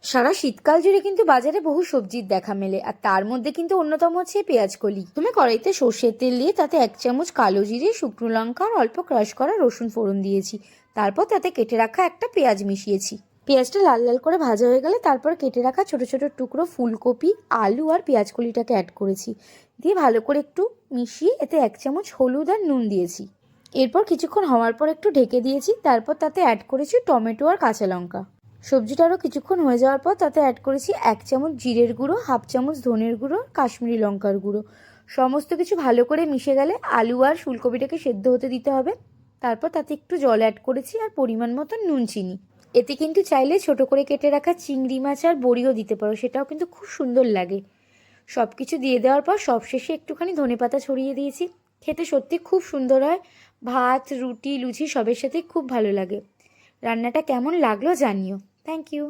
সারা শীতকাল জুড়ে কিন্তু বাজারে বহু সবজির দেখা মেলে, আর তার মধ্যে কিন্তু অন্যতম হচ্ছে পেঁয়াজ কলি। তুমি কড়াইতে সর্ষের তেল দিয়ে তাতে 1 চামচ কালো জিরে, শুকনো লঙ্কা আর অল্প ক্রাশ করা রসুন ফোড়ন দিয়েছি। তারপর তাতে কেটে রাখা একটা পেঁয়াজ মিশিয়েছি। পেঁয়াজটা লাল লাল করে ভাজা হয়ে গেলে তারপর কেটে রাখা ছোট ছোট টুকরো ফুলকপি, আলু আর পেঁয়াজ কলিটাকে অ্যাড করেছি। দিয়ে ভালো করে একটু মিশিয়ে এতে 1 চামচ হলুদ আর নুন দিয়েছি। এরপর কিছুক্ষণ হওয়ার পর একটু ঢেকে দিয়েছি। তারপর তাতে অ্যাড করেছি টমেটো আর কাঁচা লঙ্কা। সবজিটা আরও কিছুক্ষণ হয়ে যাওয়ার পর তাতে অ্যাড করেছি 1 চামচ জিরের গুঁড়ো, 1/2 চামচ ধনের গুঁড়ো, কাশ্মীরি লঙ্কার গুঁড়ো। সমস্ত কিছু ভালো করে মিশে গেলে আলু আর ফুলকপিটাকে সেদ্ধ হতে দিতে হবে। তারপর তাতে একটু জল অ্যাড করেছি আর পরিমাণ মতো নুন চিনি। এতে কিন্তু চাইলে ছোট করে কেটে রাখা চিংড়ি মাছ আর বড়িও দিতে পারো, সেটাও কিন্তু খুব সুন্দর লাগে। সব কিছু দিয়ে দেওয়ার পর সবশেষে একটুখানি ধনেপাতা ছড়িয়ে দিয়েছি। খেতে সত্যি খুব সুন্দর হয়, ভাত, রুটি, লুচি সবের সাথেই খুব ভালো লাগে। রান্নাটা কেমন লাগলো জানিও। Thank you.